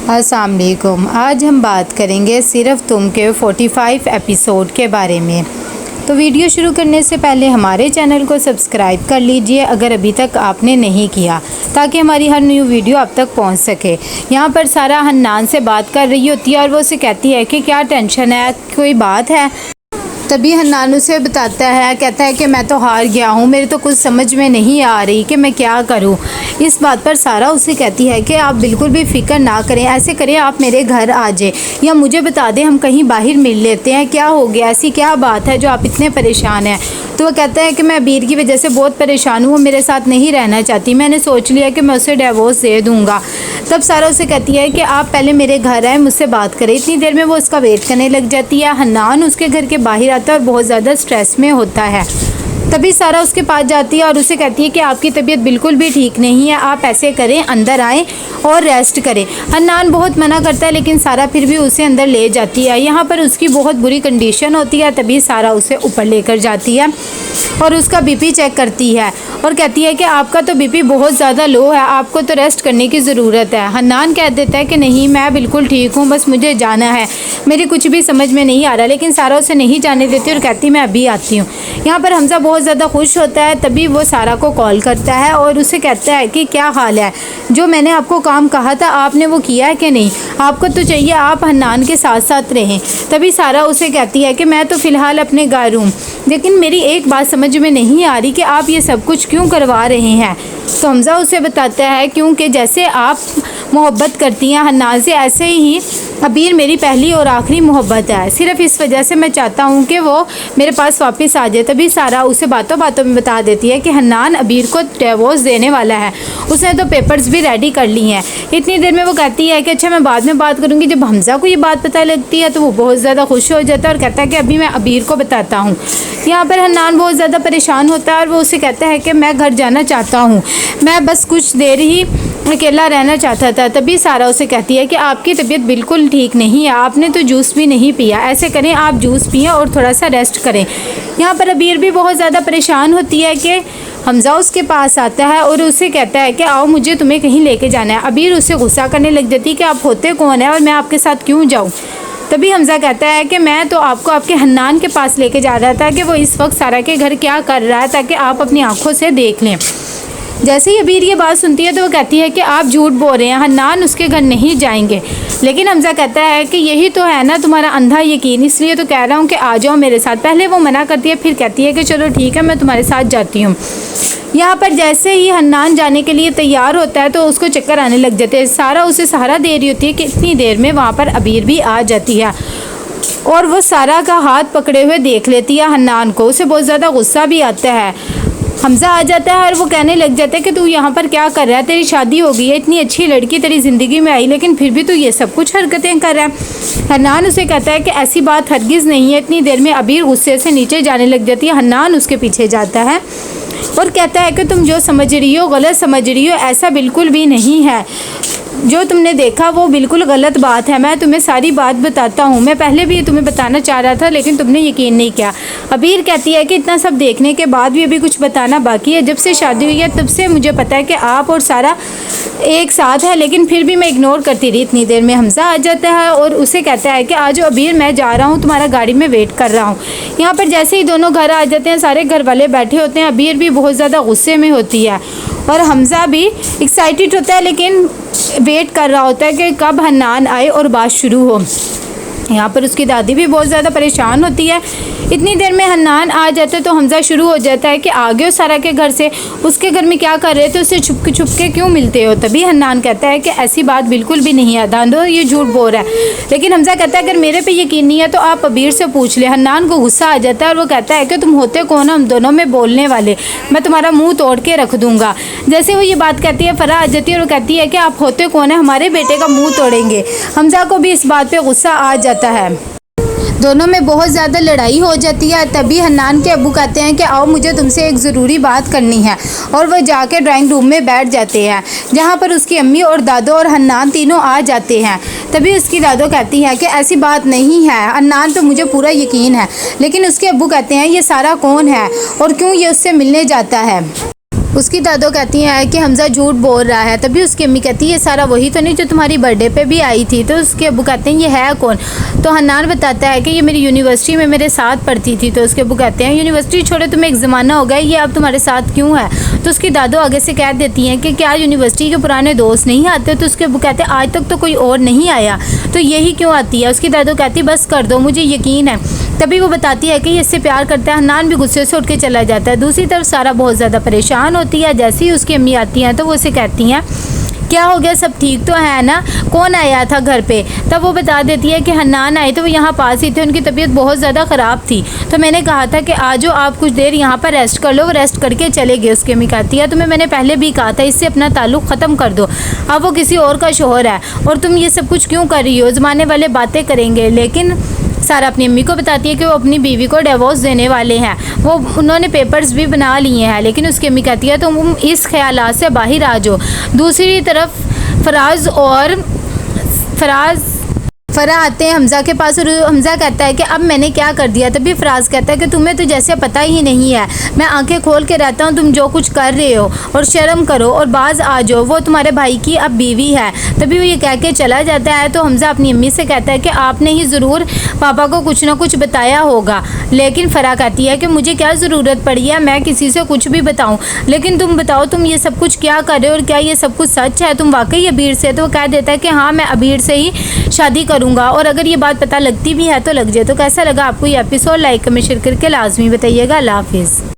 अस्सलाम वालेकुम। आज हम बात करेंगे सिर्फ़ तुम के 45 एपिसोड के बारे में। तो वीडियो शुरू करने से पहले हमारे चैनल को सब्सक्राइब कर लीजिए अगर अभी तक आपने नहीं किया, ताकि हमारी हर न्यू वीडियो आप तक पहुंच सके। यहाँ पर सारा हन्नान से बात कर रही होती है और वो उसे कहती है कि क्या टेंशन है, कोई बात है। तभी हन्नान उसे बताता है, कहता है कि मैं तो हार गया हूँ, मेरे तो कुछ समझ में नहीं आ रही कि मैं क्या करूँ। इस बात पर सारा उसे कहती है कि आप बिल्कुल भी फ़िक्र ना करें, ऐसे करें आप मेरे घर आ जाए या मुझे बता दें, हम कहीं बाहर मिल लेते हैं। क्या हो गया, ऐसी क्या बात है जो आप इतने परेशान हैं। तो वो कहता है कि मैं अबीर की वजह से बहुत परेशान हूँ, वो मेरे साथ नहीं रहना चाहती, मैंने सोच लिया कि मैं उसे डिवोर्स दे दूँगा। तब सारा उसे कहती है कि आप पहले मेरे घर आए, मुझसे बात करें। इतनी देर में वो उसका वेट करने लग जाती है। हन्नान उसके घर के बाहर आता है और बहुत ज़्यादा स्ट्रेस में होता है। तभी सारा उसके पास जाती है और उसे कहती है कि आपकी तबीयत बिल्कुल भी ठीक नहीं है, आप ऐसे करें अंदर आएँ और रेस्ट करें। हन्नान बहुत मना करता है लेकिन सारा फिर भी उसे अंदर ले जाती है। यहाँ पर उसकी बहुत बुरी कंडीशन होती है। तभी सारा उसे ऊपर लेकर जाती है और उसका बीपी चेक करती है और कहती है कि आपका तो बीपी बहुत ज़्यादा लो है, आपको तो रेस्ट करने की ज़रूरत है। हन्नान कह देता है कि नहीं, मैं बिल्कुल ठीक हूँ, बस मुझे जाना है, मेरी कुछ भी समझ में नहीं आ रहा। लेकिन सारा उसे नहीं जाने देती और कहती मैं अभी आती हूँ। यहाँ पर हमजा बहुत ज़्यादा खुश होता है। तभी वो सारा को कॉल करता है और उसे कहता है कि क्या हाल है, जो मैंने आपको काम कहा था आपने वो किया है कि नहीं, आपको तो चाहिए आप हन्नान के साथ साथ रहें। तभी सारा उसे कहती है कि मैं तो फ़िलहाल अपने घर हूँ, लेकिन मेरी एक बात समझ में नहीं आ रही कि आप ये सब कुछ क्यों करवा रहे हैं। तो हमजा उसे बताता है क्योंकि जैसे आप मोहब्बत करती हैं हन्नान से, ऐसे ही अबीर मेरी पहली और आखिरी मोहब्बत है। सिर्फ इस वजह से मैं चाहता हूँ कि वो मेरे पास वापस आ जाए। तभी सारा उसे बातों बातों में बता देती है कि हन्नान अबीर को डिवोर्स देने वाला है, उसने तो पेपर्स भी रेडी कर ली हैं। इतनी देर में वो कहती है कि अच्छा मैं बाद में बात करूँगी। जब हमजा को ये बात पता लगती है तो वो बहुत ज़्यादा खुश हो जाता है और कहता है कि अभी मैं अबीर को बताता हूँ। यहाँ पर हन्नान बहुत ज़्यादा परेशान होता है और वो उसे कहता है कि मैं घर जाना चाहता हूँ, मैं बस कुछ देर ही अकेला रहना चाहता था। तभी सारा उसे कहती है कि आपकी तबीयत बिल्कुल ठीक नहीं है, आपने तो जूस भी नहीं पिया, ऐसे करें आप जूस पिएं और थोड़ा सा रेस्ट करें। यहाँ पर अबीर भी बहुत ज़्यादा परेशान होती है कि हमजा उसके पास आता है और उसे कहता है कि आओ मुझे तुम्हें कहीं लेके जाना है। अबीर उसे गुस्सा करने लग जाती है कि आप होते कौन है और मैं आपके साथ क्यों जाऊँ। तभी हमजा कहता है कि मैं तो आपको आपके हन्नान के पास लेके जा रहा था कि वो इस वक्त सारा के घर क्या कर रहा है, ताकि आप अपनी आंखों से देख लें। जैसे ही अबीर ये बात सुनती है तो वो कहती है कि आप झूठ बोल रहे हैं, हन्नान उसके घर नहीं जाएंगे। लेकिन हमजा कहता है कि यही तो है ना तुम्हारा अंधा यकीन, इसलिए तो कह रहा हूँ कि आ जाओ मेरे साथ। पहले वो मना करती है, फिर कहती है कि चलो ठीक है मैं तुम्हारे साथ जाती हूँ। यहाँ पर जैसे ही हन्नान जाने के लिए तैयार होता है तो उसको चक्कर आने लग जाते हैं। सारा उसे सहारा दे रही होती है कि इतनी देर में वहाँ पर अबीर भी आ जाती है और वो सारा का हाथ पकड़े हुए देख लेती है हन्नान को। उसे बहुत ज़्यादा गुस्सा भी आता है। हमजा आ जाता है और वो कहने लग जाता है कि तू यहाँ पर क्या कर रहा है, तेरी शादी हो गई है, इतनी अच्छी लड़की तेरी ज़िंदगी में आई, लेकिन फिर भी तू ये सब कुछ हरकतें कर रहा है। हन्नान उसे कहता है कि ऐसी बात हरगिज़ नहीं है। इतनी देर में अबीर गुस्से से नीचे जाने लग जाती है। हन्नान उसके पीछे जाता है और कहता है कि तुम जो समझ रही हो गलत समझ रही हो, ऐसा बिल्कुल भी नहीं है, जो तुमने देखा वो बिल्कुल गलत बात है। मैं तुम्हें सारी बात बताता हूँ, मैं पहले भी तुम्हें बताना चाह रहा था लेकिन तुमने यकीन नहीं किया। अबीर कहती है कि इतना सब देखने के बाद भी अभी कुछ बताना बाकी है। जब से शादी हुई है तब से मुझे पता है कि आप और सारा एक साथ है, लेकिन फिर भी मैं इग्नोर करती रही। इतनी देर में हमजा आ जाता है और उसे कहता है कि आज अबीर मैं जा रहा हूँ, तुम्हारा गाड़ी में वेट कर रहा हूँ। यहाँ पर जैसे ही दोनों घर आ जाते हैं सारे घर वाले बैठे होते हैं। अबीर भी बहुत ज़्यादा गुस्से में होती है और हमजा भी एक्साइटेड होता है, लेकिन वेट कर रहा होता है कि कब हन्नान आए और बात शुरू हो। यहाँ पर उसकी दादी भी बहुत ज़्यादा परेशान होती है। इतनी देर में हन्नान आ जाते तो हमजा शुरू हो जाता है कि आ गए हो सारा के घर से, उसके घर में क्या कर रहे थे, उससे छुप के क्यों मिलते हो। तभी हन्नान कहता है कि ऐसी बात बिल्कुल भी नहीं है, दांदो ये झूठ बोल रहा है। लेकिन हमजा कहता है अगर मेरे पे यकीन नहीं है तो आप अबीर से पूछ ले। हन्नान को गुस्सा आ जाता है और वो कहता है कि तुम होते कौन, हम दोनों में बोलने वाले, मैं तुम्हारा मुँह तोड़ के रख दूँगा। जैसे वो ये बात कहती है फरा आ जाती है और वो कहती है कि आप होते कौन है, हमारे बेटे का मुँह तोड़ेंगे। हमजा को भी इस बात पर गुस्सा आ जाता है। दोनों में बहुत ज़्यादा लड़ाई हो जाती है। तभी हन्नान के अब्बू कहते हैं कि आओ मुझे तुमसे एक ज़रूरी बात करनी है, और वह जाके ड्राइंग रूम में बैठ जाते हैं, जहाँ पर उसकी अम्मी और दादो और हन्नान तीनों आ जाते हैं। तभी उसकी दादो कहती है कि ऐसी बात नहीं है, हन्नान पे मुझे पूरा यकीन है। लेकिन उसके अब्बू कहते हैं ये सारा कौन है और क्यों ये उससे मिलने जाता है। उसकी दादो कहती हैं कि हमजा झूठ बोल रहा है। तभी उसकी अम्मी कहती है ये सारा वही तो नहीं जो तुम्हारी बर्थडे पे भी आई थी। तो उसके अब्बू कहते हैं ये है कौन। तो हन्नान बताता है कि ये मेरी यूनिवर्सिटी में मेरे साथ पढ़ती थी। तो उसके अब्बू कहते हैं यूनिवर्सिटी छोड़े तुम्हें एक ज़माना हो गया, ये अब तुम्हारे साथ क्यों है। तो उसकी दादो आगे से कह देती हैं कि क्या यूनिवर्सिटी के पुराने दोस्त नहीं आते। तो उसके अब्बू कहते हैं आज तक तो कोई और नहीं आया, तो यही क्यों आती है। उसकी दादो कहती बस कर दो, मुझे यकीन है। तभी वो बताती है कि ये इससे प्यार करता है। हन्नान भी गुस्से से उठ के चला जाता है। दूसरी तरफ सारा बहुत ज़्यादा परेशान होती है। जैसे ही उसकी अम्मी आती हैं तो वो उसे कहती हैं क्या हो गया, सब ठीक तो है ना, कौन आया था घर पे। तब वो बता देती है कि हन्नान आए तो वो यहाँ पास ही थे, उनकी तबीयत बहुत ज़्यादा ख़राब थी। तो मैंने कहा था कि आज आप कुछ देर यहाँ पर रेस्ट कर लो। वो रेस्ट करके चले गए। उसकी अम्मी कहती है तुम्हें मैंने पहले भी कहा था इससे अपना ताल्लुक़ ख़त्म कर दो, अब वो किसी और का शोहर है और तुम ये सब कुछ क्यों कर रही हो। ज़माने वाले बातें करेंगे। लेकिन सारा अपनी अम्मी को बताती है कि वो अपनी बीवी को डिवोर्स देने वाले हैं। वो उन्होंने पेपर्स भी बना लिए हैं। लेकिन उसकी अम्मी कहती है तुम इस ख्यालात से बाहर आ जाओ। दूसरी तरफ फराज आते हैं हमज़ा के पास और हमज़ा कहता है कि अब मैंने क्या कर दिया। तभी फराज कहता है कि तुम्हें तो जैसे पता ही नहीं है, मैं आंखें खोल के रहता हूँ तुम जो कुछ कर रहे हो, और शर्म करो और बाज आ जाओ, वो तुम्हारे भाई की अब बीवी है। तभी वो ये कह के चला जाता है। तो हमज़ा अपनी अम्मी से कहता है कि आपने ही ज़रूर पापा को कुछ ना कुछ बताया होगा। लेकिन फ़रा कहती है कि मुझे क्या ज़रूरत पड़ी है मैं किसी से कुछ भी बताऊँ, लेकिन तुम बताओ तुम ये सब कुछ क्या कर रहे हो और क्या ये सब कुछ सच है, तुम वाकई अबीर से। तो वो कह देता है कि हाँ मैं अबीर से ही शादी करूँगा, और अगर ये बात पता लगती भी है तो लग जाए। तो कैसा लगा आपको ये एपिसोड, लाइक कमेंट शेयर करके लाजमी बताइएगा। अल्लाह हाफिज़।